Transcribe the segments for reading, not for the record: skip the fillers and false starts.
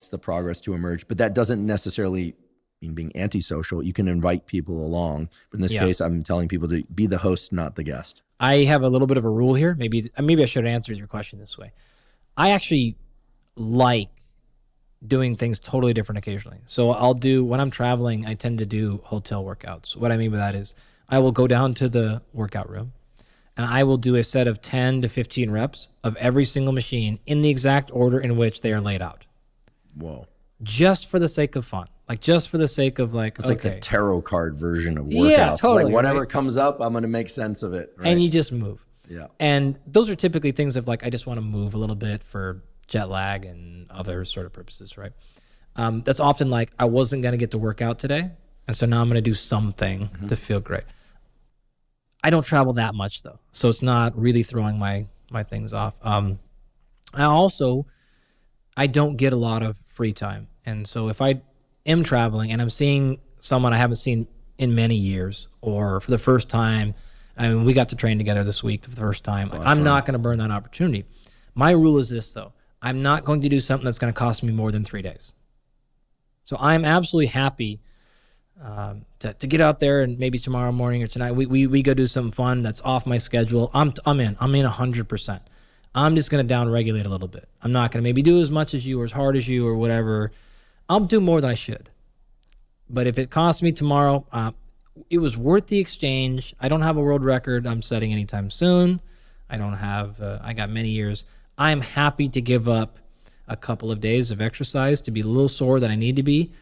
the progress to emerge. But that doesn't necessarily mean being antisocial. You can invite people along. But in this case, I'm telling people to be the host, not the guest. I have a little bit of a rule here. Maybe I should have answered your question this way. I actually like doing things totally different occasionally. So when I'm traveling, I tend to do hotel workouts. What I mean by that is I will go down to the workout room and I will do a set of 10 to 15 reps of every single machine in the exact order in which they are laid out. Whoa. Just for the sake of fun. Like just for the sake of it's like the tarot card version of workouts. Yeah, totally, it's like whatever comes up, I'm going to make sense of it. Right? And you just move. Yeah. And those are typically things of like, I just want to move a little bit for jet lag and other sort of purposes, right? That's often like, I wasn't going to get to work out today. And so now I'm going to do something to feel great. I don't travel that much though. So it's not really throwing my things off. I don't get a lot of free time. And so if I am traveling and I'm seeing someone I haven't seen in many years, or for the first time, I mean, we got to train together this week for the first time. Like, I'm not going to burn that opportunity. My rule is this though. I'm not going to do something that's going to cost me more than 3 days. So I'm absolutely happy to get out there and maybe tomorrow morning or tonight, we go do something fun that's off my schedule. I'm in 100%. I'm just going to down-regulate a little bit. I'm not going to maybe do as much as you or as hard as you or whatever. I'll do more than I should. But if it costs me tomorrow, it was worth the exchange. I don't have a world record I'm setting anytime soon. I don't have, I got many years. I'm happy to give up a couple of days of exercise to be a little sore than I need to be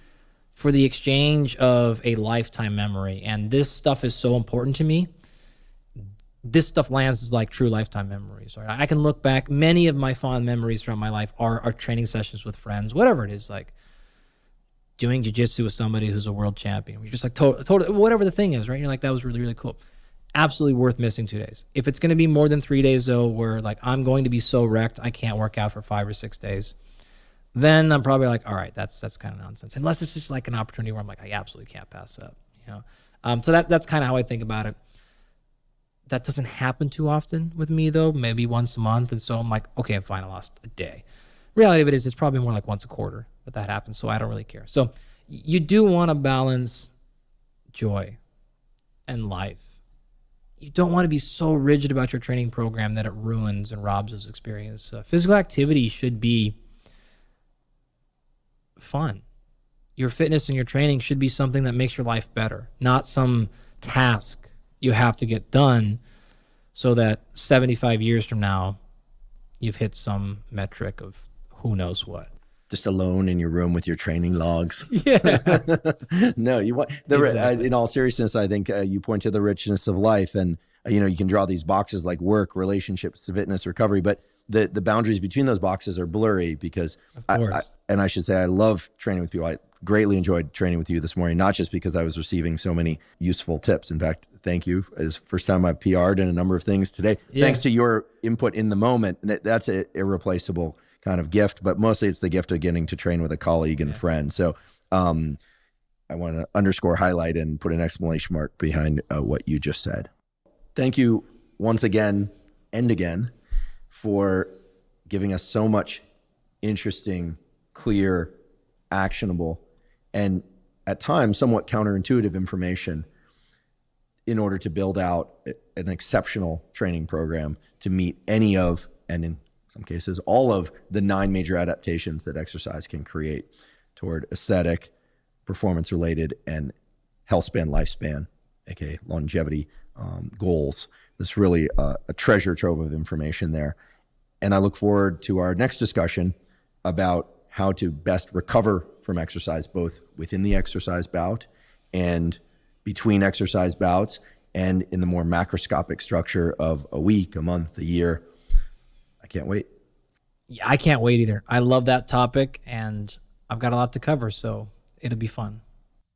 for the exchange of a lifetime memory. And this stuff is so important to me. This stuff lands as like true lifetime memories. Right? I can look back. Many of my fond memories from my life are training sessions with friends, whatever it is, like doing jiu-jitsu with somebody who's a world champion. You're just like, totally, whatever the thing is, right? You're like, that was really, really cool. Absolutely worth missing 2 days. If it's going to be more than 3 days, though, where like I'm going to be so wrecked I can't work out for 5 or 6 days, then I'm probably like, all right, that's kind of nonsense. Unless it's just like an opportunity where I'm like, I absolutely can't pass up. You know, so that's kind of how I think about it. That doesn't happen too often with me, though. Maybe once a month, and so I'm like, okay, I'm fine. I lost a day. Reality of it is, it's probably more like once a quarter that happens. So I don't really care. So you do want to balance joy and life. You don't want to be so rigid about your training program that it ruins and robs us experience. Physical activity should be fun. Your fitness and your training should be something that makes your life better, not some task you have to get done so that 75 years from now, you've hit some metric of who knows what. Just alone in your room with your training logs. Yeah. No, you want exactly. In all seriousness, I think you point to the richness of life, and you can draw these boxes like work, relationships, fitness, recovery, but the boundaries between those boxes are blurry because I should say I love training with people. I greatly enjoyed training with you this morning, not just because I was receiving so many useful tips. In fact, thank you. It's the first time I've PR'd in a number of things today. Yeah. Thanks to your input in the moment. That's an irreplaceable kind of gift, but mostly it's the gift of getting to train with a colleague and friend. So I want to underscore, highlight, and put an exclamation mark behind what you just said. Thank you once again and again for giving us so much interesting, clear, actionable, and at times somewhat counterintuitive information in order to build out an exceptional training program to meet any of, and in some cases, all of the 9 major adaptations that exercise can create toward aesthetic, performance-related, and health span, lifespan, aka longevity goals. It's really a treasure trove of information there. And I look forward to our next discussion about how to best recover from exercise, both within the exercise bout and between exercise bouts, and in the more macroscopic structure of a week, a month, a year. I can't wait. Yeah, I can't wait either. I love that topic, and I've got a lot to cover, so it'll be fun.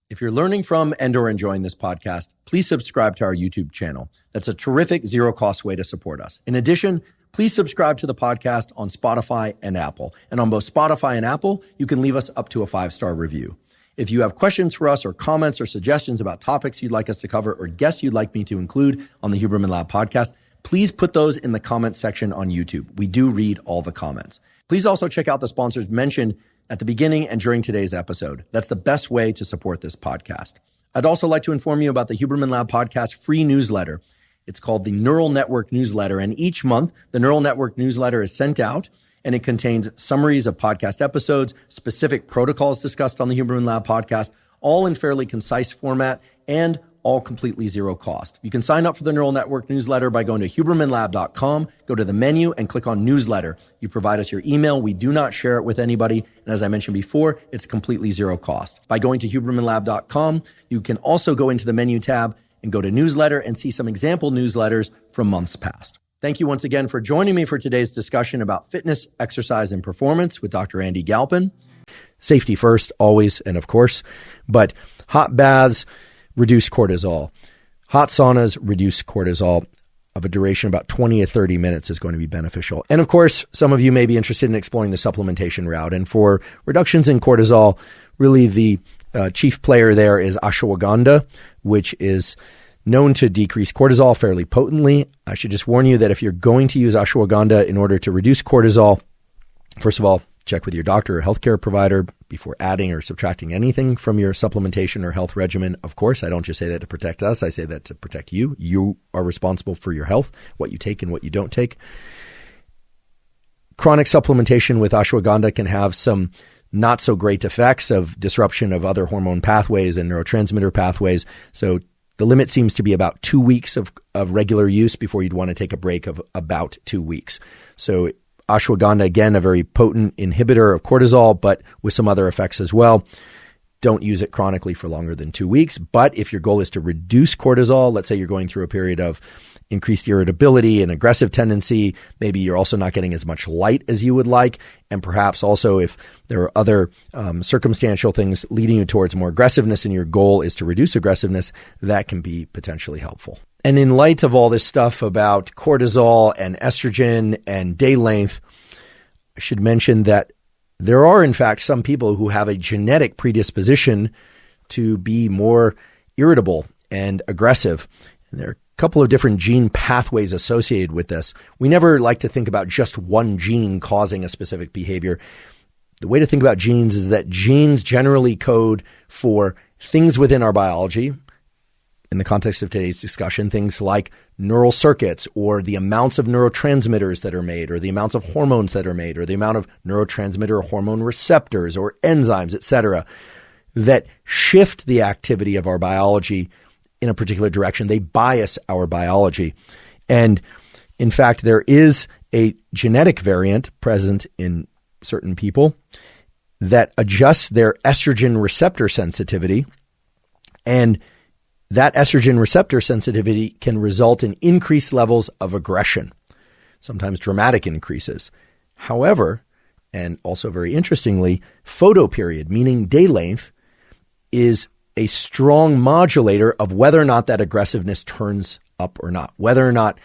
If you're learning from and/or enjoying this podcast, please subscribe to our YouTube channel. That's a terrific zero-cost way to support us. In addition, please subscribe to the podcast on Spotify and Apple. And on both Spotify and Apple, you can leave us up to a 5-star review. If you have questions for us or comments or suggestions about topics you'd like us to cover or guests you'd like me to include on the Huberman Lab podcast, please put those in the comments section on YouTube. We do read all the comments. Please also check out the sponsors mentioned at the beginning and during today's episode. That's the best way to support this podcast. I'd also like to inform you about the Huberman Lab podcast free newsletter. It's called the Neural Network Newsletter, and each month the Neural Network Newsletter is sent out, and it contains summaries of podcast episodes, specific protocols discussed on the Huberman Lab podcast, all in fairly concise format and all completely zero cost. You can sign up for the Neural Network Newsletter by going to hubermanlab.com, go to the menu and click on Newsletter. You provide us your email. We do not share it with anybody. And as I mentioned before, it's completely zero cost. By going to hubermanlab.com, you can also go into the menu tab and go to Newsletter and see some example newsletters from months past. Thank you once again for joining me for today's discussion about fitness, exercise, and performance with Dr. Andy Galpin. Safety first, always, and of course, but hot baths reduce cortisol. Hot saunas reduce cortisol of a duration about 20 to 30 minutes is going to be beneficial. And of course, some of you may be interested in exploring the supplementation route. And for reductions in cortisol, really the chief player there is ashwagandha, which is known to decrease cortisol fairly potently. I should just warn you that if you're going to use ashwagandha in order to reduce cortisol, first of all, check with your doctor or healthcare provider before adding or subtracting anything from your supplementation or health regimen. Of course, I don't just say that to protect us. I say that to protect you. You are responsible for your health, what you take and what you don't take. Chronic supplementation with ashwagandha can have some not so great effects of disruption of other hormone pathways and neurotransmitter pathways. So the limit seems to be about 2 weeks of regular use before you'd want to take a break of about 2 weeks. So ashwagandha, again, a very potent inhibitor of cortisol, but with some other effects as well. Don't use it chronically for longer than 2 weeks. But if your goal is to reduce cortisol, let's say you're going through a period of increased irritability and aggressive tendency, maybe you're also not getting as much light as you would like, and perhaps also if there are other circumstantial things leading you towards more aggressiveness and your goal is to reduce aggressiveness, that can be potentially helpful. And in light of all this stuff about cortisol and estrogen and day length, I should mention that there are, in fact, some people who have a genetic predisposition to be more irritable and aggressive. And there are a couple of different gene pathways associated with this. We never like to think about just one gene causing a specific behavior. The way to think about genes is that genes generally code for things within our biology. In the context of today's discussion, things like neural circuits or the amounts of neurotransmitters that are made or the amounts of hormones that are made or the amount of neurotransmitter hormone receptors or enzymes, etc., that shift the activity of our biology in a particular direction. They bias our biology. And in fact, there is a genetic variant present in certain people that adjusts their estrogen receptor sensitivity, and that estrogen receptor sensitivity can result in increased levels of aggression, sometimes dramatic increases. However, and also very interestingly, photoperiod, meaning day length, is a strong modulator of whether or not that aggressiveness turns up or not, whether or not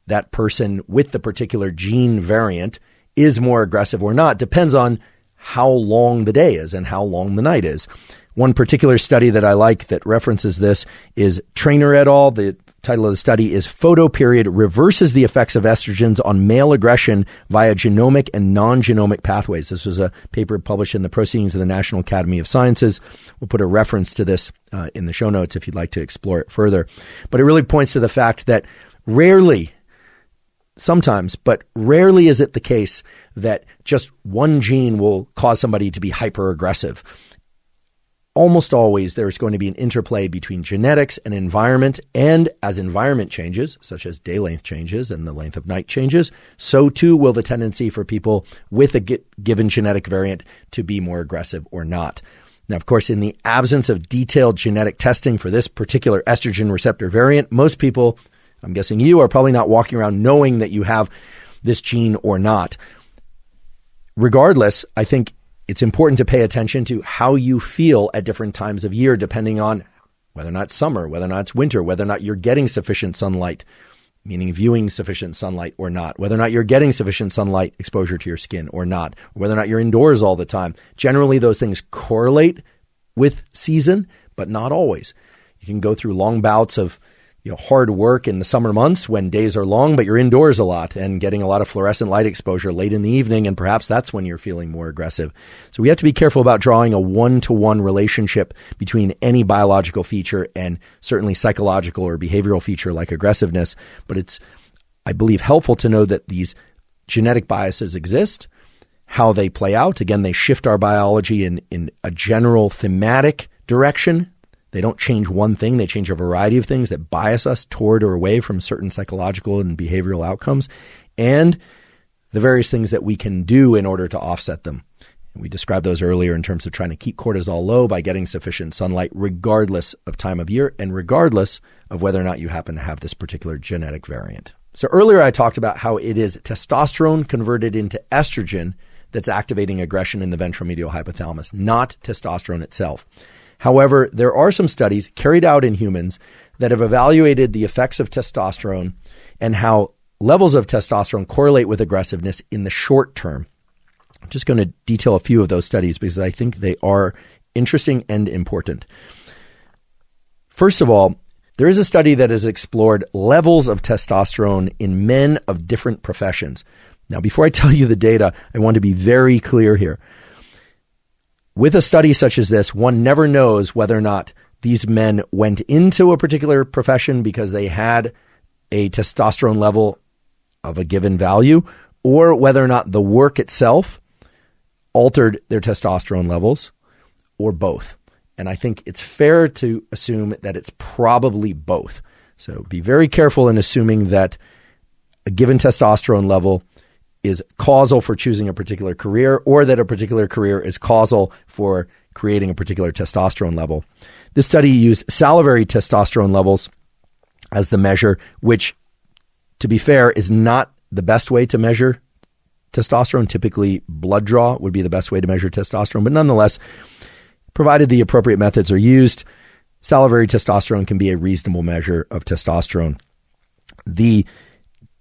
that person with the particular gene variant is more aggressive or not, depends on how long the day is and how long the night is. One particular study that I like that references this is Trainer et al. The title of the study is Photoperiod Reverses the Effects of Estrogens on Male Aggression via Genomic and Non-Genomic Pathways. This was a paper published in the Proceedings of the National Academy of Sciences. We'll put a reference to this in the show notes if you'd like to explore it further. But it really points to the fact that rarely, sometimes, but rarely is it the case that just one gene will cause somebody to be hyper-aggressive. Almost always there's going to be an interplay between genetics and environment, and as environment changes, such as day length changes and the length of night changes, so too will the tendency for people with a given genetic variant to be more aggressive or not. Now, of course, in the absence of detailed genetic testing for this particular estrogen receptor variant, most people, I'm guessing you, are probably not walking around knowing that you have this gene or not. Regardless, I think it's important to pay attention to how you feel at different times of year, depending on whether or not it's summer, whether or not it's winter, whether or not you're getting sufficient sunlight, meaning viewing sufficient sunlight or not, whether or not you're getting sufficient sunlight exposure to your skin or not, whether or not you're indoors all the time. Generally, those things correlate with season, but not always. You can go through long bouts of hard work in the summer months when days are long, but you're indoors a lot and getting a lot of fluorescent light exposure late in the evening, and perhaps that's when you're feeling more aggressive. So we have to be careful about drawing a one-to-one relationship between any biological feature and certainly psychological or behavioral feature like aggressiveness. But it's, I believe, helpful to know that these genetic biases exist, how they play out. Again, they shift our biology in a general thematic direction. They don't change one thing. They change a variety of things that bias us toward or away from certain psychological and behavioral outcomes, and the various things that we can do in order to offset them. We described those earlier in terms of trying to keep cortisol low by getting sufficient sunlight regardless of time of year and regardless of whether or not you happen to have this particular genetic variant. So earlier I talked about how it is testosterone converted into estrogen that's activating aggression in the ventromedial hypothalamus, not testosterone itself. However, there are some studies carried out in humans that have evaluated the effects of testosterone and how levels of testosterone correlate with aggressiveness in the short term. I'm just going to detail a few of those studies because I think they are interesting and important. First of all, there is a study that has explored levels of testosterone in men of different professions. Now, before I tell you the data, I want to be very clear here. With a study such as this, one never knows whether or not these men went into a particular profession because they had a testosterone level of a given value, or whether or not the work itself altered their testosterone levels, or both. And I think it's fair to assume that it's probably both. So be very careful in assuming that a given testosterone level is causal for choosing a particular career, or that a particular career is causal for creating a particular testosterone level. This study used salivary testosterone levels as the measure, which, to be fair, is not the best way to measure testosterone. Typically, blood draw would be the best way to measure testosterone, but nonetheless, provided the appropriate methods are used, salivary testosterone can be a reasonable measure of testosterone. The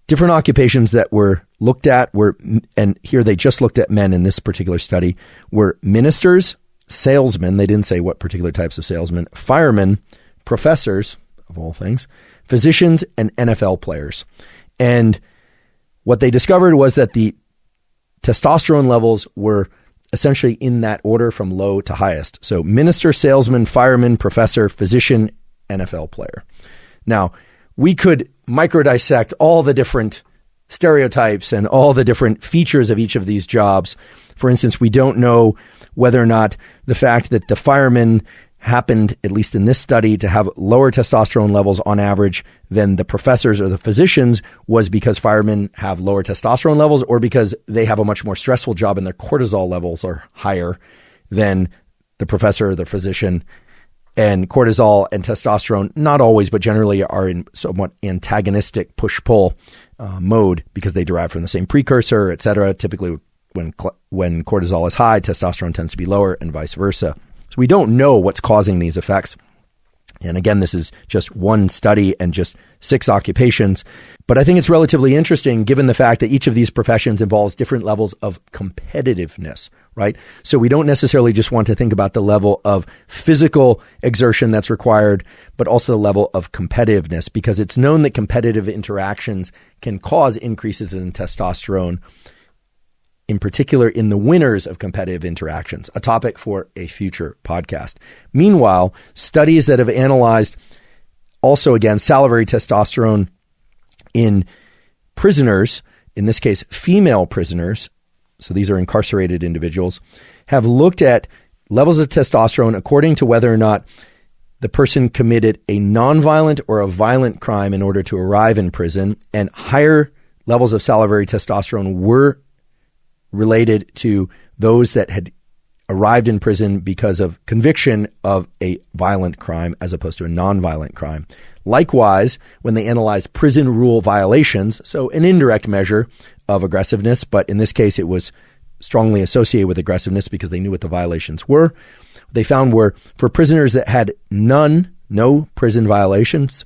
different occupations that were looked at were, and here they just looked at men in this particular study, were ministers, salesmen, they didn't say what particular types of salesmen, firemen, professors, of all things, physicians, and NFL players. And what they discovered was that the testosterone levels were essentially in that order from low to highest. So minister, salesman, fireman, professor, physician, NFL player. Now, we could microdissect all the different stereotypes and all the different features of each of these jobs. For instance, we don't know whether or not the fact that the firemen happened, at least in this study, to have lower testosterone levels on average than the professors or the physicians was because firemen have lower testosterone levels, or because they have a much more stressful job and their cortisol levels are higher than the professor or the physician. And cortisol and testosterone, not always, but generally are in somewhat antagonistic push-pull mode because they derive from the same precursor, et cetera. Typically, when cortisol is high, testosterone tends to be lower and vice versa. So we don't know what's causing these effects. And again, this is just one study and just 6 occupations. But I think it's relatively interesting given the fact that each of these professions involves different levels of competitiveness, right? So we don't necessarily just want to think about the level of physical exertion that's required, but also the level of competitiveness, because it's known that competitive interactions can cause increases in testosterone, in particular in the winners of competitive interactions, a topic for a future podcast. Meanwhile, studies that have analyzed also, again, salivary testosterone in prisoners, in this case, female prisoners, so these are incarcerated individuals, have looked at levels of testosterone according to whether or not the person committed a nonviolent or a violent crime in order to arrive in prison, and higher levels of salivary testosterone were related to those that had arrived in prison because of conviction of a violent crime as opposed to a nonviolent crime. Likewise, when they analyzed prison rule violations, so an indirect measure of aggressiveness, but in this case it was strongly associated with aggressiveness because they knew what the violations were. What they found were for prisoners that had no prison violations,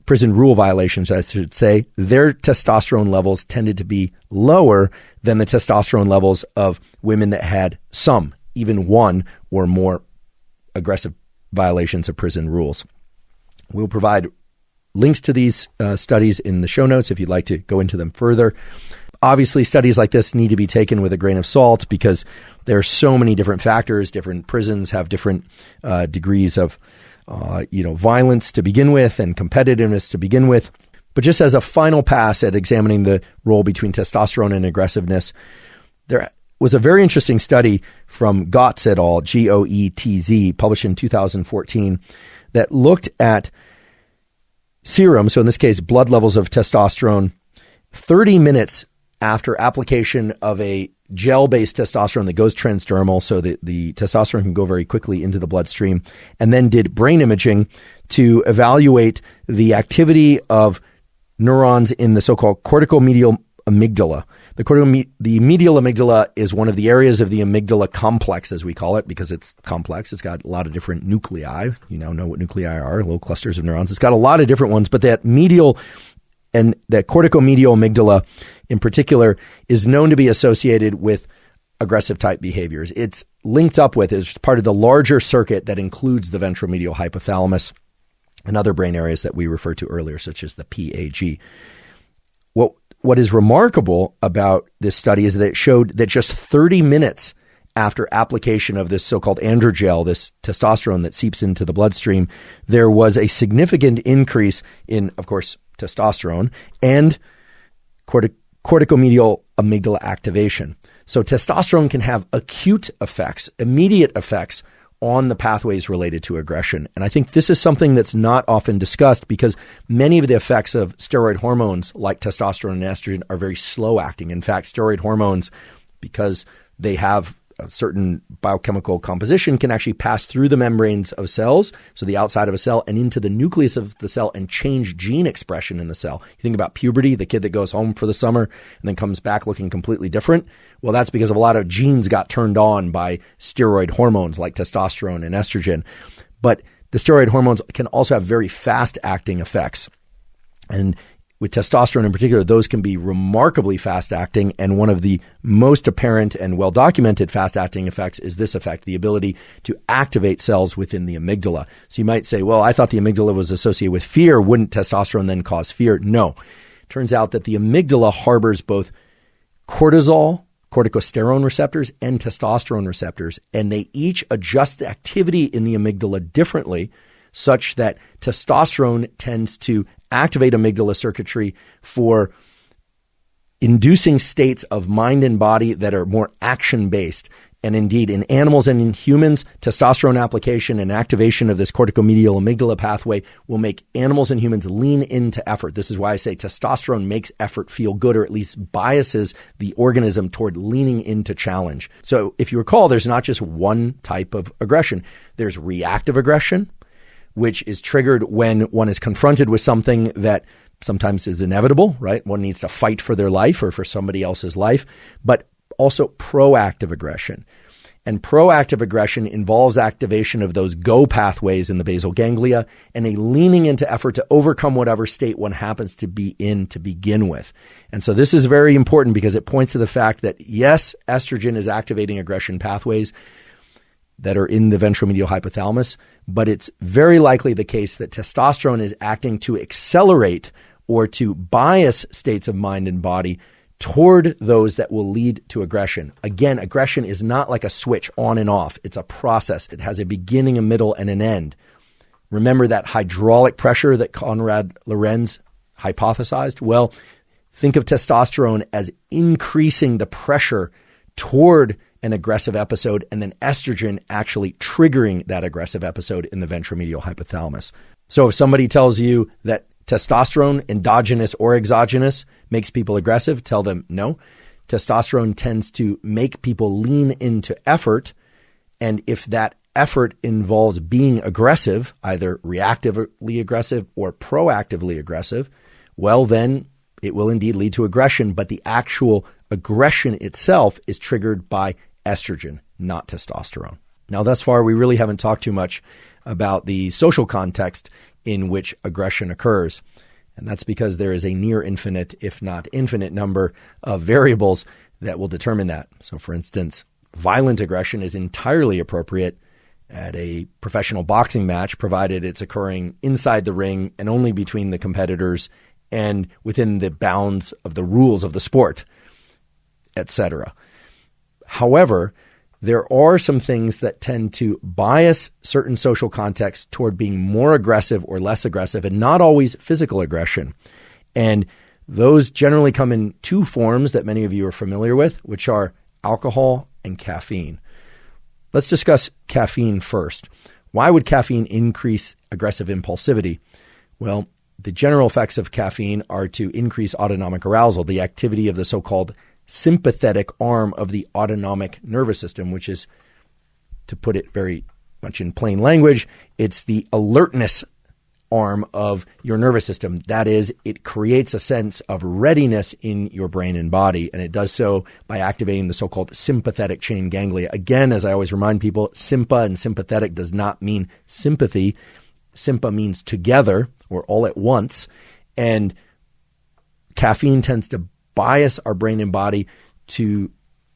prison rule violations, I should say, their testosterone levels tended to be lower than the testosterone levels of women that had some, even one or more aggressive violations of prison rules. We'll provide links to these studies in the show notes if you'd like to go into them further. Obviously, studies like this need to be taken with a grain of salt because there are so many different factors. Different prisons have different degrees of violence to begin with and competitiveness to begin with. But just as a final pass at examining the role between testosterone and aggressiveness, there was a very interesting study from Goetz et al., Goetz, published in 2014, that looked at serum, so in this case, blood levels of testosterone, 30 minutes after application of a gel-based testosterone that goes transdermal, so that the testosterone can go very quickly into the bloodstream, and then did brain imaging to evaluate the activity of neurons in the so-called corticomedial amygdala. The medial amygdala is one of the areas of the amygdala complex, as we call it, because it's complex. It's got a lot of different nuclei. You now know what nuclei are, little clusters of neurons. It's got a lot of different ones, but that medial and that corticomedial amygdala in particular is known to be associated with aggressive type behaviors. It's linked up with, as part of the larger circuit that includes the ventromedial hypothalamus and other brain areas that we referred to earlier, such as the PAG. What is remarkable about this study is that it showed that just 30 minutes after application of this so-called androgel, this testosterone that seeps into the bloodstream, there was a significant increase in, of course, testosterone and corticomedial amygdala activation. So testosterone can have acute effects, immediate effects on the pathways related to aggression. And I think this is something that's not often discussed because many of the effects of steroid hormones like testosterone and estrogen are very slow acting. In fact, steroid hormones, because they have a certain biochemical composition, can actually pass through the membranes of cells, so the outside of a cell, and into the nucleus of the cell and change gene expression in the cell. You think about puberty, the kid that goes home for the summer and then comes back looking completely different. Well, that's because of a lot of genes got turned on by steroid hormones like testosterone and estrogen. But the steroid hormones can also have very fast-acting effects. And with testosterone in particular, those can be remarkably fast-acting, and one of the most apparent and well-documented fast-acting effects is this effect, the ability to activate cells within the amygdala. So you might say, well, I thought the amygdala was associated with fear. Wouldn't testosterone then cause fear? No. Turns out that the amygdala harbors both cortisol, corticosterone receptors, and testosterone receptors, and they each adjust the activity in the amygdala differently, such that testosterone tends to activate amygdala circuitry for inducing states of mind and body that are more action-based. And indeed, in animals and in humans, testosterone application and activation of this corticomedial amygdala pathway will make animals and humans lean into effort. This is why I say testosterone makes effort feel good, or at least biases the organism toward leaning into challenge. So if you recall, there's not just one type of aggression. There's reactive aggression, which is triggered when one is confronted with something that sometimes is inevitable, right? One needs to fight for their life or for somebody else's life, but also proactive aggression. And proactive aggression involves activation of those go pathways in the basal ganglia and a leaning into effort to overcome whatever state one happens to be in to begin with. And so this is very important because it points to the fact that, yes, estrogen is activating aggression pathways that are in the ventromedial hypothalamus, but it's very likely the case that testosterone is acting to accelerate or to bias states of mind and body toward those that will lead to aggression. Again, aggression is not like a switch on and off. It's a process. It has a beginning, a middle, and an end. Remember that hydraulic pressure that Konrad Lorenz hypothesized? Well, think of testosterone as increasing the pressure toward an aggressive episode, and then estrogen actually triggering that aggressive episode in the ventromedial hypothalamus. So if somebody tells you that testosterone, endogenous or exogenous, makes people aggressive, tell them no. Testosterone tends to make people lean into effort, and if that effort involves being aggressive, either reactively aggressive or proactively aggressive, well, then it will indeed lead to aggression, but the actual aggression itself is triggered by estrogen, not testosterone. Now, thus far, we really haven't talked too much about the social context in which aggression occurs. And that's because there is a near infinite, if not infinite, number of variables that will determine that. So, for instance, violent aggression is entirely appropriate at a professional boxing match, provided it's occurring inside the ring and only between the competitors and within the bounds of the rules of the sport, etc. However, there are some things that tend to bias certain social contexts toward being more aggressive or less aggressive, and not always physical aggression. And those generally come in two forms that many of you are familiar with, which are alcohol and caffeine. Let's discuss caffeine first. Why would caffeine increase aggressive impulsivity? Well, the general effects of caffeine are to increase autonomic arousal, the activity of the so-called sympathetic arm of the autonomic nervous system, which is, to put it very much in plain language, it's the alertness arm of your nervous system. That is, it creates a sense of readiness in your brain and body, and it does so by activating the so-called sympathetic chain ganglia. Again, as I always remind people, sympa and sympathetic does not mean sympathy. Sympa means together or all at once, and caffeine tends to bias our brain and body to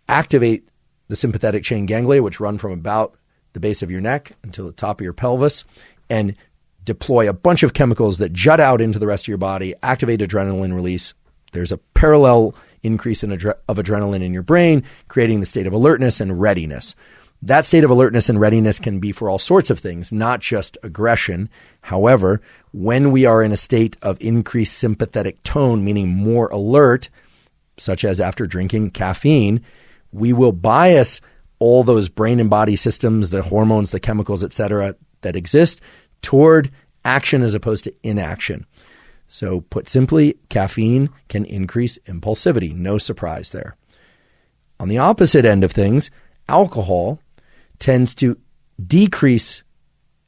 activate the sympathetic chain ganglia, which run from about the base of your neck until the top of your pelvis, and deploy a bunch of chemicals that jut out into the rest of your body, activate adrenaline release. There's a parallel increase of adrenaline in your brain, creating the state of alertness and readiness. That state of alertness and readiness can be for all sorts of things, not just aggression. However, when we are in a state of increased sympathetic tone, meaning more alert, such as after drinking caffeine, we will bias all those brain and body systems, the hormones, the chemicals, etc., that exist toward action as opposed to inaction. So put simply, caffeine can increase impulsivity. No surprise there. On the opposite end of things, alcohol tends to decrease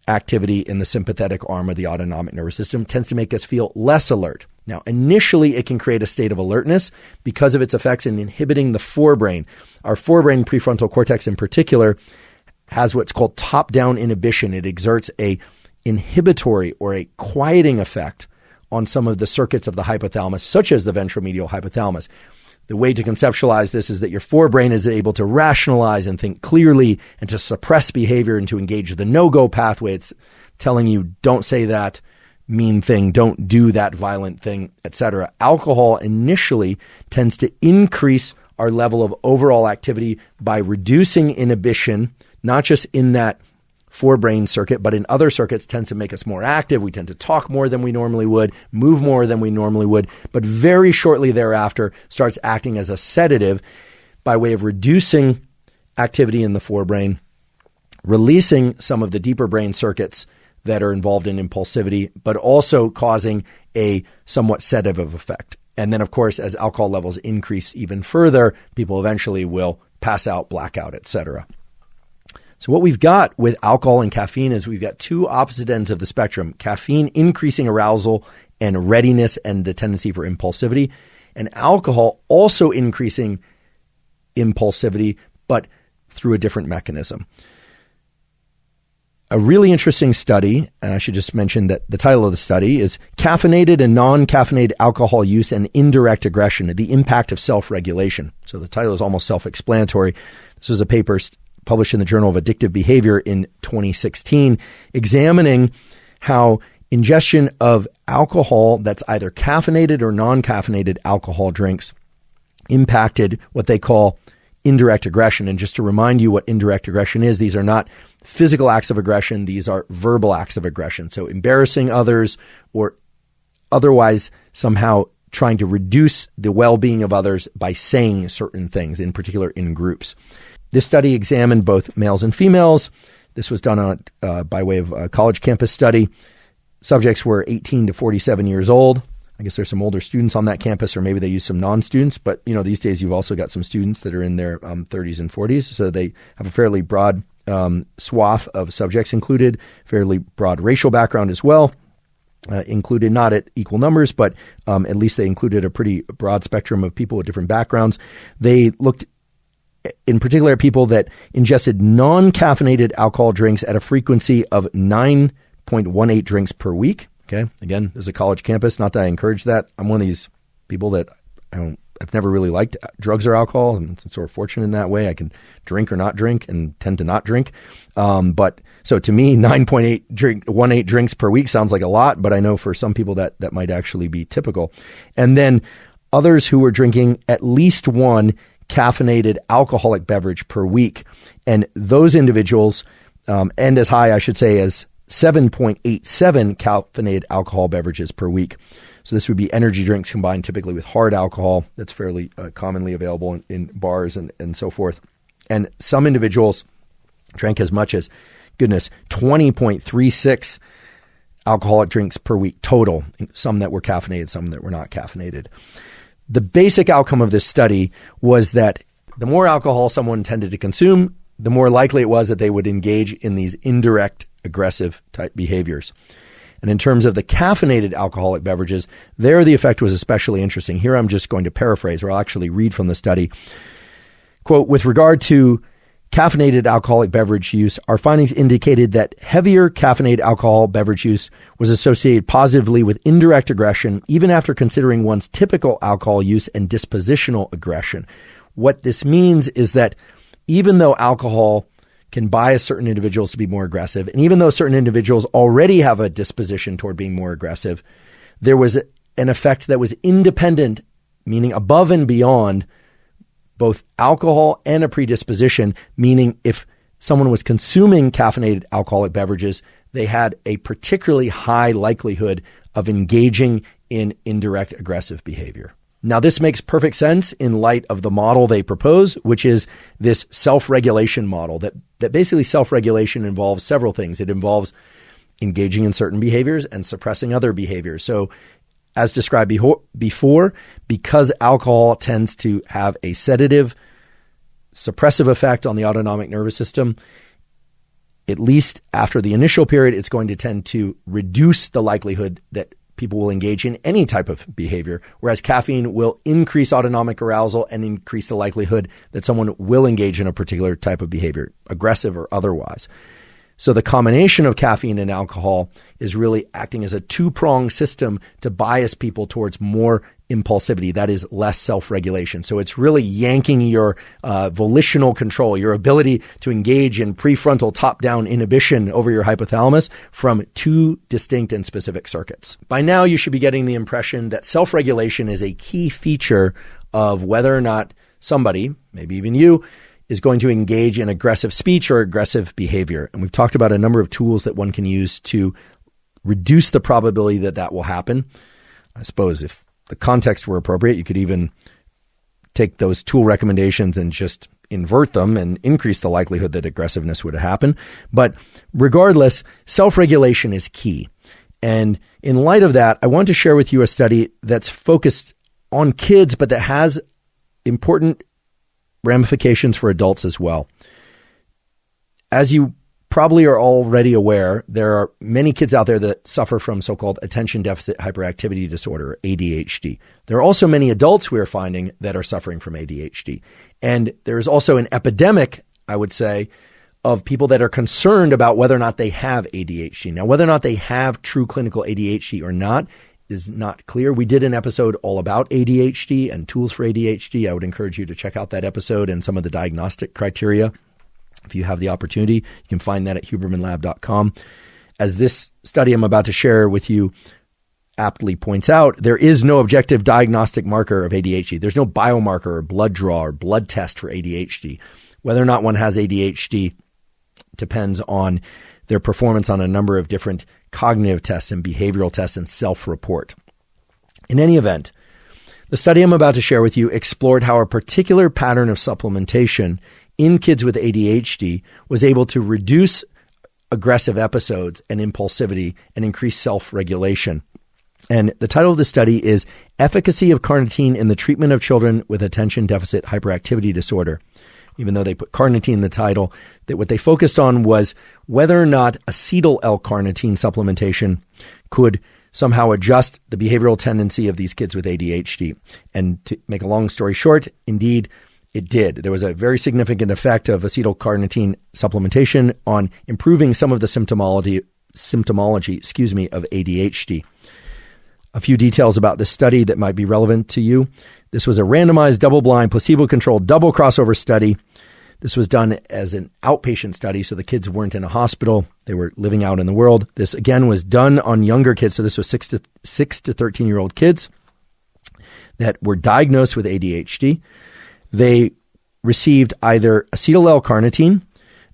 activity in the sympathetic arm of the autonomic nervous system, tends to make us feel less alert. Now, initially, it can create a state of alertness because of its effects in inhibiting the forebrain. Our forebrain prefrontal cortex in particular has what's called top-down inhibition. It exerts a inhibitory or a quieting effect on some of the circuits of the hypothalamus, such as the ventromedial hypothalamus. The way to conceptualize this is that your forebrain is able to rationalize and think clearly and to suppress behavior and to engage the no-go pathway. It's telling you, don't say that mean thing, don't do that violent thing, etc. Alcohol initially tends to increase our level of overall activity by reducing inhibition, not just in that forebrain circuit, but in other circuits tends to make us more active. We tend to talk more than we normally would, move more than we normally would, but very shortly thereafter starts acting as a sedative by way of reducing activity in the forebrain, releasing some of the deeper brain circuits that are involved in impulsivity, but also causing a somewhat sedative effect. And then, of course, as alcohol levels increase even further, people eventually will pass out, blackout, etc. So what we've got with alcohol and caffeine is we've got two opposite ends of the spectrum. Caffeine increasing arousal and readiness and the tendency for impulsivity, and alcohol also increasing impulsivity, but through a different mechanism. A really interesting study, and I should just mention that the title of the study is Caffeinated and Non-Caffeinated Alcohol Use and Indirect Aggression, the Impact of Self-Regulation. So the title is almost self-explanatory. This was a paper published in the Journal of Addictive Behavior in 2016, examining how ingestion of alcohol that's either caffeinated or non-caffeinated alcohol drinks impacted what they call indirect aggression. And just to remind you what indirect aggression is, these are not physical acts of aggression, these are verbal acts of aggression. So embarrassing others or otherwise somehow trying to reduce the well-being of others by saying certain things, in particular in groups. This study examined both males and females. This was done by way of a college campus study. Subjects were 18 to 47 years old. I guess there's some older students on that campus, or maybe they use some non-students. But these days you've also got some students that are in their 30s and 40s. So they have a fairly broad swath of subjects included, fairly broad racial background as well. Included not at equal numbers, but at least they included a pretty broad spectrum of people with different backgrounds. They looked in particular at people that ingested non-caffeinated alcohol drinks at a frequency of 9.18 drinks per week. Okay. Again, there's a college campus. Not that I encourage that. I'm one of these people that I don't I've never really liked drugs or alcohol. I'm sort of fortunate in that way. I can drink or not drink and tend to not drink. But so to me, 9.18 drinks per week sounds like a lot, but I know for some people that might actually be typical. And then others who were drinking at least one caffeinated alcoholic beverage per week. And those individuals, and as high, I should say, as 7.87 caffeinated alcohol beverages per week. So this would be energy drinks combined typically with hard alcohol that's fairly commonly available in bars and so forth. And some individuals drank as much as, 20.36 alcoholic drinks per week total, some that were caffeinated, some that were not caffeinated. The basic outcome of this study was that the more alcohol someone tended to consume, the more likely it was that they would engage in these indirect aggressive type behaviors. And in terms of the caffeinated alcoholic beverages, there the effect was especially interesting. Here I'm just going to paraphrase, or I'll actually read from the study. Quote, with regard to caffeinated alcoholic beverage use, our findings indicated that heavier caffeinated alcohol beverage use was associated positively with indirect aggression, even after considering one's typical alcohol use and dispositional aggression. What this means is that even though alcohol can bias certain individuals to be more aggressive, and even though certain individuals already have a disposition toward being more aggressive, there was an effect that was independent, meaning above and beyond both alcohol and a predisposition, meaning if someone was consuming caffeinated alcoholic beverages, they had a particularly high likelihood of engaging in indirect aggressive behavior. Now, this makes perfect sense in light of the model they propose, which is this self-regulation model that basically self-regulation involves several things. It involves engaging in certain behaviors and suppressing other behaviors. So as described before, because alcohol tends to have a sedative, suppressive effect on the autonomic nervous system, at least after the initial period, it's going to tend to reduce the likelihood that people will engage in any type of behavior, whereas caffeine will increase autonomic arousal and increase the likelihood that someone will engage in a particular type of behavior, aggressive or otherwise. So the combination of caffeine and alcohol is really acting as a two-pronged system to bias people towards more impulsivity, that is less self-regulation. So it's really yanking your volitional control, your ability to engage in prefrontal top-down inhibition over your hypothalamus from two distinct and specific circuits. By now, you should be getting the impression that self-regulation is a key feature of whether or not somebody, maybe even you, is going to engage in aggressive speech or aggressive behavior. And we've talked about a number of tools that one can use to reduce the probability that that will happen. I suppose if the context were appropriate, you could even take those tool recommendations and just invert them and increase the likelihood that aggressiveness would happen. But regardless, self-regulation is key. And in light of that, I want to share with you a study that's focused on kids, but that has important ramifications for adults as well. As you probably are already aware, there are many kids out there that suffer from so-called attention deficit hyperactivity disorder, ADHD. There are also many adults we are finding that are suffering from ADHD. And there is also an epidemic, I would say, of people that are concerned about whether or not they have ADHD. Now, whether or not they have true clinical ADHD or not is not clear. We did an episode all about ADHD and tools for ADHD. I would encourage you to check out that episode and some of the diagnostic criteria. If you have the opportunity, you can find that at hubermanlab.com. As this study I'm about to share with you aptly points out, there is no objective diagnostic marker of ADHD. There's no biomarker or blood draw or blood test for ADHD. Whether or not one has ADHD depends on their performance on a number of different cognitive tests and behavioral tests and self-report. In any event, the study I'm about to share with you explored how a particular pattern of supplementation in kids with ADHD was able to reduce aggressive episodes and impulsivity and increase self-regulation. And the title of the study is Efficacy of Carnitine in the Treatment of Children with Attention Deficit Hyperactivity Disorder. Even though they put carnitine in the title, that what they focused on was whether or not acetyl L-carnitine supplementation could somehow adjust the behavioral tendency of these kids with ADHD. And to make a long story short, indeed, it did. There was a very significant effect of acetylcarnitine supplementation on improving some of the symptomology of ADHD. A few details about this study that might be relevant to you. This was a randomized, double-blind, placebo-controlled, double crossover study. This was done as an outpatient study, so the kids weren't in a hospital. They were living out in the world. This, again, was done on younger kids, so this was 6 to 13-year-old kids that were diagnosed with ADHD. They received either acetyl L-carnitine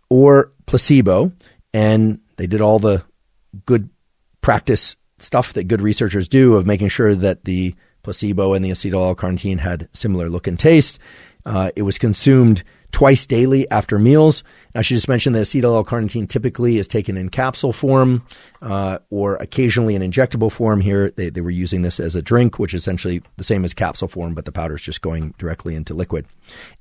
or placebo, and they did all the good practice stuff that good researchers do of making sure that the placebo and the acetyl L-carnitine had similar look and taste. It was consumed twice daily after meals. I should just mention that acetyl L-carnitine typically is taken in capsule form or occasionally in injectable form. Here, they were using this as a drink, which is essentially the same as capsule form, but the powder is just going directly into liquid.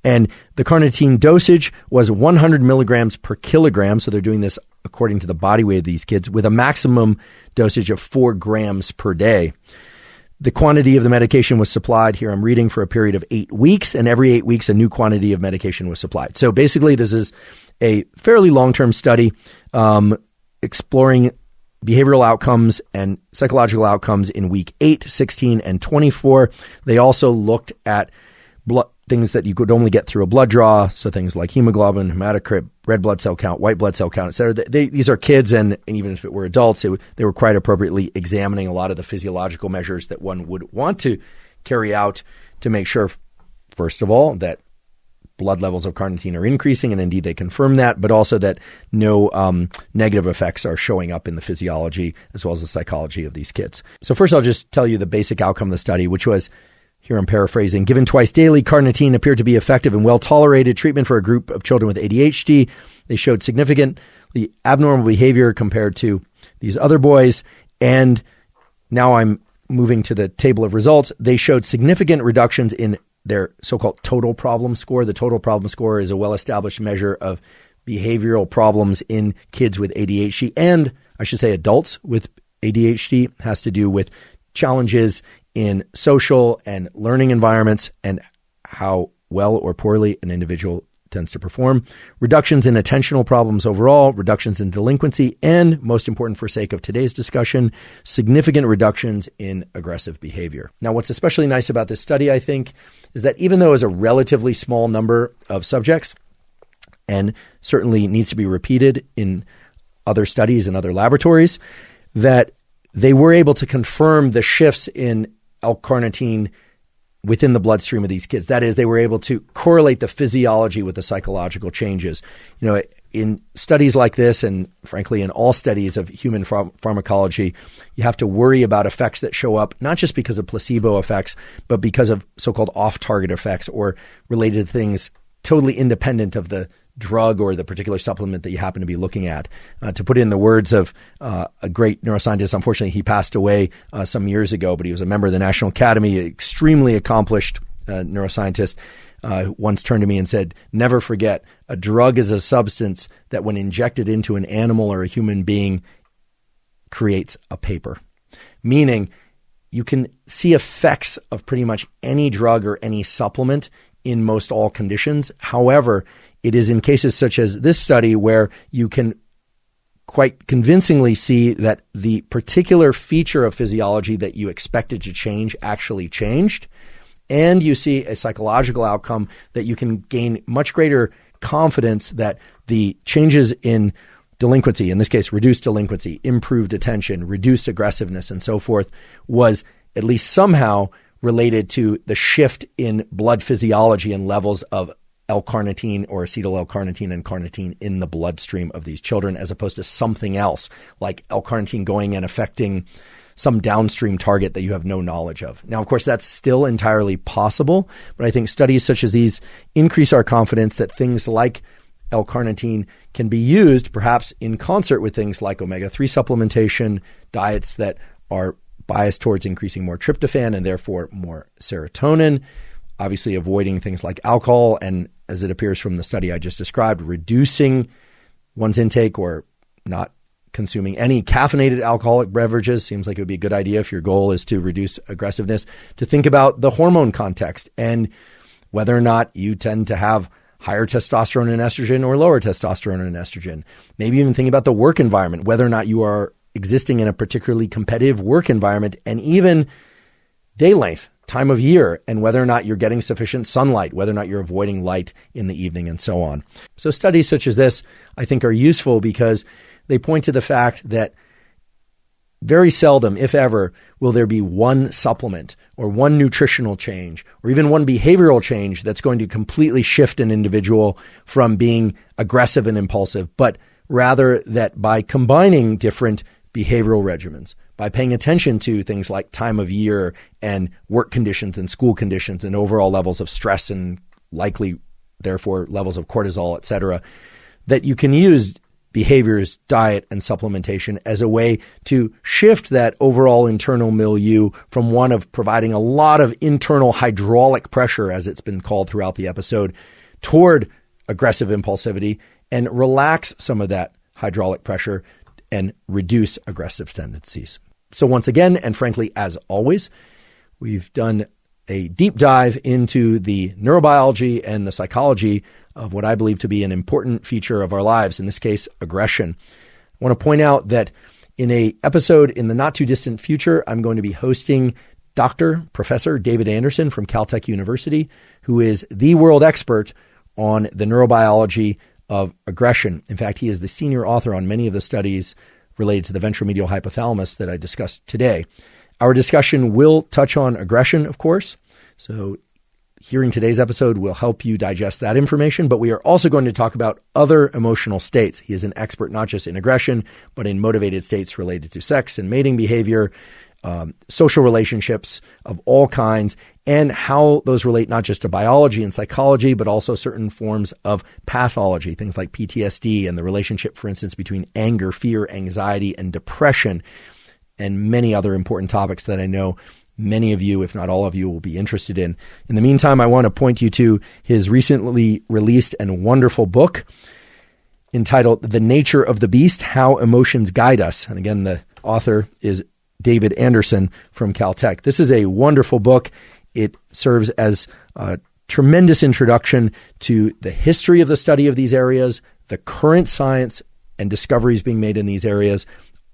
And the carnitine dosage was 100 milligrams per kilogram. So they're doing this according to the body weight of these kids with a maximum dosage of 4 grams per day. The quantity of the medication was supplied, here I'm reading, for a period of 8 weeks, and every 8 weeks a new quantity of medication was supplied. So basically this is a fairly long-term study exploring behavioral outcomes and psychological outcomes in week 8, 16, and 24. They also looked at things that you could only get through a blood draw, so things like hemoglobin, hematocrit, red blood cell count, white blood cell count, et cetera. These are kids, and even if it were adults, they were quite appropriately examining a lot of the physiological measures that one would want to carry out to make sure, first of all, that blood levels of carnitine are increasing, and indeed they confirm that, but also that no negative effects are showing up in the physiology as well as the psychology of these kids. So first I'll just tell you the basic outcome of the study, which was, here I'm paraphrasing, given twice daily, carnitine appeared to be effective and well-tolerated treatment for a group of children with ADHD. They showed significantly abnormal behavior compared to these other boys. And now I'm moving to the table of results. They showed significant reductions in their so-called total problem score. The total problem score is a well-established measure of behavioral problems in kids with ADHD, and I should say adults with ADHD. It has to do with challenges in social and learning environments and how well or poorly an individual tends to perform, reductions in attentional problems overall, reductions in delinquency, and most important for sake of today's discussion, significant reductions in aggressive behavior. Now, what's especially nice about this study, I think, is that even though it's a relatively small number of subjects and certainly needs to be repeated in other studies and other laboratories, that they were able to confirm the shifts in L-carnitine within the bloodstream of these kids. That is, they were able to correlate the physiology with the psychological changes. You know, in studies like this, and frankly, in all studies of human pharmacology, you have to worry about effects that show up, not just because of placebo effects, but because of so-called off-target effects or related to things totally independent of the drug or the particular supplement that you happen to be looking at. To put it in the words of a great neuroscientist, unfortunately, he passed away some years ago, but he was a member of the National Academy, extremely accomplished neuroscientist, once turned to me and said, never forget, a drug is a substance that when injected into an animal or a human being creates a paper. Meaning you can see effects of pretty much any drug or any supplement in most all conditions. However, it is in cases such as this study where you can quite convincingly see that the particular feature of physiology that you expected to change actually changed. And you see a psychological outcome that you can gain much greater confidence that the changes in delinquency, in this case, reduced delinquency, improved attention, reduced aggressiveness, and so forth, was at least somehow related to the shift in blood physiology and levels of L-carnitine or acetyl L-carnitine and carnitine in the bloodstream of these children, as opposed to something else like L-carnitine going and affecting some downstream target that you have no knowledge of. Now, of course, that's still entirely possible, but I think studies such as these increase our confidence that things like L-carnitine can be used perhaps in concert with things like omega-3 supplementation, diets that are biased towards increasing more tryptophan and therefore more serotonin, obviously avoiding things like alcohol, and as it appears from the study I just described, reducing one's intake or not consuming any caffeinated alcoholic beverages. Seems like it would be a good idea if your goal is to reduce aggressiveness, to think about the hormone context and whether or not you tend to have higher testosterone and estrogen or lower testosterone and estrogen. Maybe even think about the work environment, whether or not you are existing in a particularly competitive work environment, and even day length, time of year, and whether or not you're getting sufficient sunlight, whether or not you're avoiding light in the evening, and so on. So studies such as this, I think, are useful because they point to the fact that very seldom, if ever, will there be one supplement or one nutritional change or even one behavioral change that's going to completely shift an individual from being aggressive and impulsive, but rather that by combining different behavioral regimens, by paying attention to things like time of year and work conditions and school conditions and overall levels of stress and likely, therefore, levels of cortisol, et cetera, that you can use behaviors, diet, and supplementation as a way to shift that overall internal milieu from one of providing a lot of internal hydraulic pressure, as it's been called throughout the episode, toward aggressive impulsivity and relax some of that hydraulic pressure and reduce aggressive tendencies. So once again, and frankly, as always, we've done a deep dive into the neurobiology and the psychology of what I believe to be an important feature of our lives, in this case, aggression. I want to point out that in an episode in the not too distant future, I'm going to be hosting Professor David Anderson from Caltech University, who is the world expert on the neurobiology of aggression. In fact, he is the senior author on many of the studies related to the ventromedial hypothalamus that I discussed today. Our discussion will touch on aggression, of course. So hearing today's episode will help you digest that information, but we are also going to talk about other emotional states. He is an expert not just in aggression, but in motivated states related to sex and mating behavior, social relationships of all kinds, and how those relate not just to biology and psychology, but also certain forms of pathology, things like PTSD and the relationship, for instance, between anger, fear, anxiety, and depression, and many other important topics that I know many of you, if not all of you, will be interested in. In the meantime, I want to point you to his recently released and wonderful book entitled The Nature of the Beast, How Emotions Guide Us. And again, the author is David Anderson from Caltech. This is a wonderful book. It serves as a tremendous introduction to the history of the study of these areas, the current science and discoveries being made in these areas,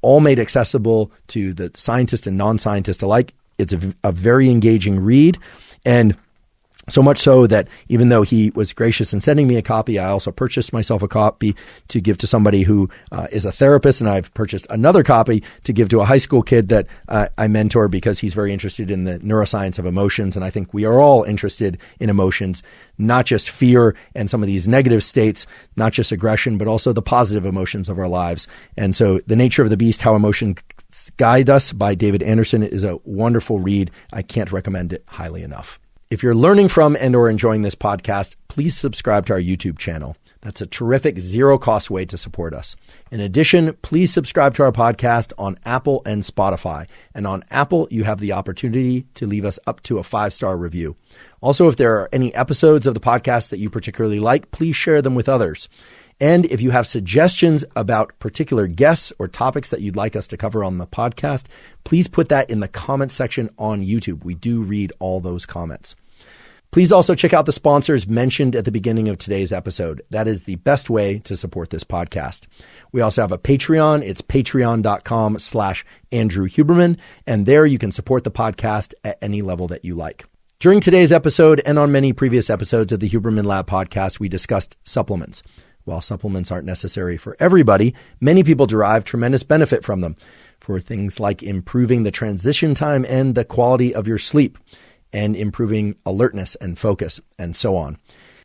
all made accessible to the scientist and non-scientist alike. It's a very engaging read, and so much so that even though he was gracious in sending me a copy, I also purchased myself a copy to give to somebody who is a therapist, and I've purchased another copy to give to a high school kid that I mentor because he's very interested in the neuroscience of emotions, and I think we are all interested in emotions, not just fear and some of these negative states, not just aggression, but also the positive emotions of our lives. And so The Nature of the Beast, How Emotions Guide Us by David Anderson is a wonderful read. I can't recommend it highly enough. If you're learning from and or enjoying this podcast, please subscribe to our YouTube channel. That's a terrific zero-cost way to support us. In addition, please subscribe to our podcast on Apple and Spotify. And on Apple, you have the opportunity to leave us up to a 5-star review. Also, if there are any episodes of the podcast that you particularly like, please share them with others. And if you have suggestions about particular guests or topics that you'd like us to cover on the podcast, please put that in the comment section on YouTube. We do read all those comments. Please also check out the sponsors mentioned at the beginning of today's episode. That is the best way to support this podcast. We also have a Patreon. It's patreon.com/Andrew Huberman. And there you can support the podcast at any level that you like. During today's episode and on many previous episodes of the Huberman Lab podcast, we discussed supplements. While supplements aren't necessary for everybody, many people derive tremendous benefit from them for things like improving the transition time and the quality of your sleep, and improving alertness and focus, and so on.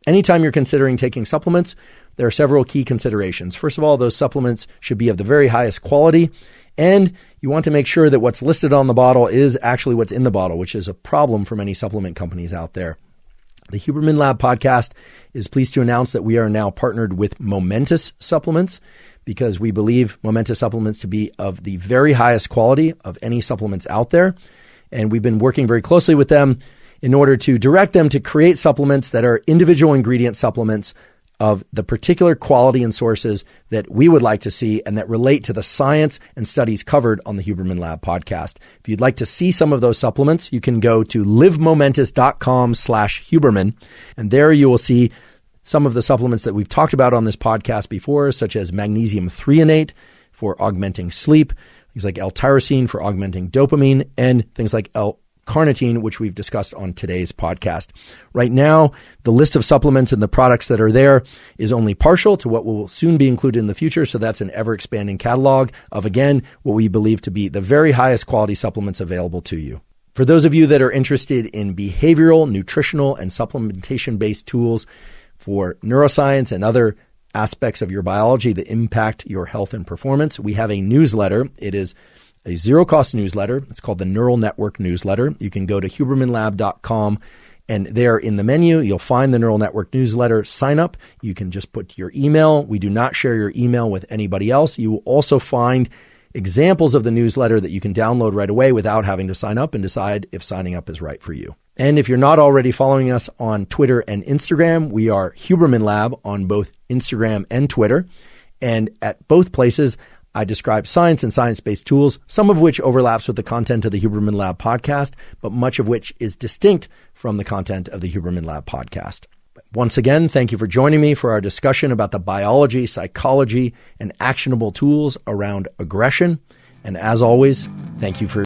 Anytime you're considering taking supplements, there are several key considerations. First of all, those supplements should be of the very highest quality, and you want to make sure that what's listed on the bottle is actually what's in the bottle, which is a problem for many supplement companies out there. The Huberman Lab podcast is pleased to announce that we are now partnered with Momentous Supplements because we believe Momentous Supplements to be of the very highest quality of any supplements out there. And we've been working very closely with them in order to direct them to create supplements that are individual ingredient supplements of the particular quality and sources that we would like to see and that relate to the science and studies covered on the Huberman Lab podcast. If you'd like to see some of those supplements, you can go to livemomentous.com/Huberman, and there you will see some of the supplements that we've talked about on this podcast before, such as magnesium threonate for augmenting sleep. things like L-tyrosine for augmenting dopamine, and things like L-carnitine, which we've discussed on today's podcast. Right now, the list of supplements and the products that are there is only partial to what will soon be included in the future. So that's an ever-expanding catalog of, again, what we believe to be the very highest quality supplements available to you. For those of you that are interested in behavioral, nutritional, and supplementation-based tools for neuroscience and other aspects of your biology that impact your health and performance, we have a newsletter. It is a zero-cost newsletter. It's called the Neural Network Newsletter. You can go to hubermanlab.com, and there in the menu, you'll find the Neural Network Newsletter sign up. You can just put your email. We do not share your email with anybody else. You will also find examples of the newsletter that you can download right away without having to sign up and decide if signing up is right for you. And if you're not already following us on Twitter and Instagram, we are Huberman Lab on both Instagram and Twitter. And at both places, I describe science and science-based tools, some of which overlaps with the content of the Huberman Lab podcast, but much of which is distinct from the content of the Huberman Lab podcast. Once again, thank you for joining me for our discussion about the biology, psychology, and actionable tools around aggression. And as always, thank you for